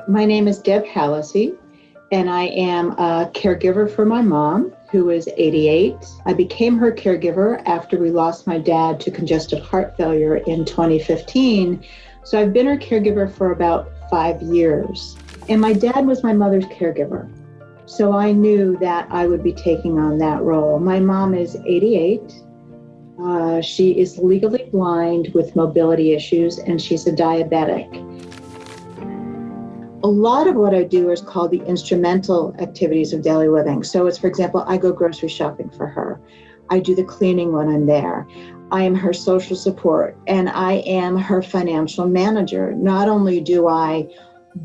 My name is Deb Hallisey, and I am a caregiver for my mom, who is 88. I became her caregiver after we lost my dad to congestive heart failure in 2015. So I've been her caregiver for about 5 years. And my dad was my mother's caregiver. So I knew that I would be taking on that role. My mom is 88. She is legally blind with mobility issues, and she's a diabetic. A lot of what I do is called the instrumental activities of daily living. So it's, for example, I go grocery shopping for her. I do the cleaning when I'm there. I am her social support, and I am her financial manager. Not only do I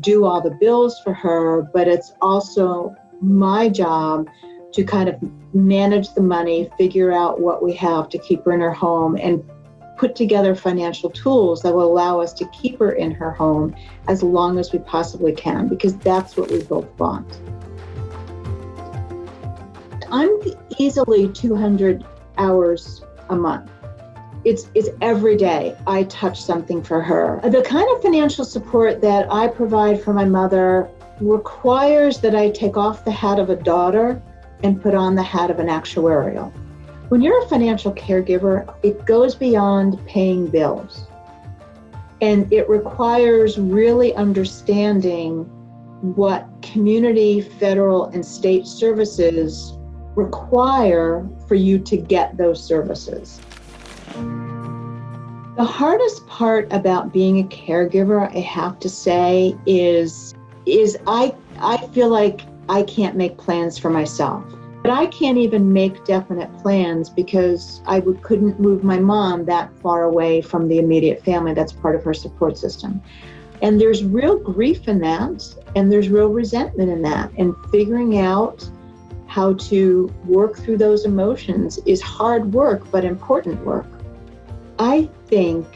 do all the bills for her, but it's also my job to kind of manage the money, figure out what we have to keep her in her home, and put together financial tools that will allow us to keep her in her home as long as we possibly can, because that's what we both want. I'm easily 200 hours a month. It's every day I touch something for her. The kind of financial support that I provide for my mother requires that I take off the hat of a daughter and put on the hat of an actuarial. When you're a financial caregiver, it goes beyond paying bills. And it requires really understanding what community, federal, and state services require for you to get those services. The hardest part about being a caregiver, I have to say, is I feel like I can't make plans for myself. But I can't even make definite plans because I couldn't move my mom that far away from the immediate family that's part of her support system. And there's real grief in that, and there's real resentment in that. And figuring out how to work through those emotions is hard work, but important work. I think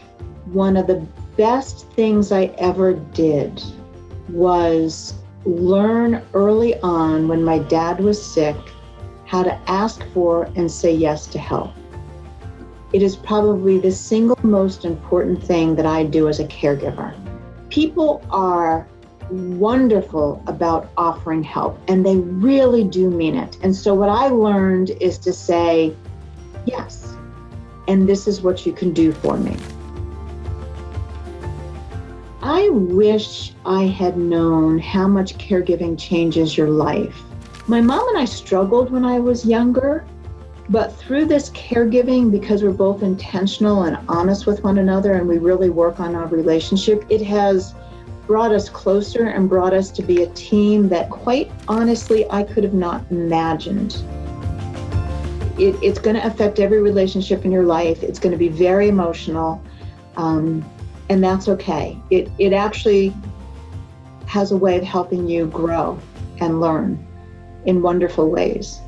one of the best things I ever did was learn early on, when my dad was sick, how to ask for and say yes to help. It is probably the single most important thing that I do as a caregiver. People are wonderful about offering help, and they really do mean it. And so what I learned is to say, yes, and this is what you can do for me. I wish I had known how much caregiving changes your life. My mom and I struggled when I was younger, but through this caregiving, because we're both intentional and honest with one another and we really work on our relationship, it has brought us closer and brought us to be a team that, quite honestly, I could have not imagined. It's going to affect every relationship in your life. It's going to be very emotional, and that's okay. It actually has a way of helping you grow and learn in wonderful ways.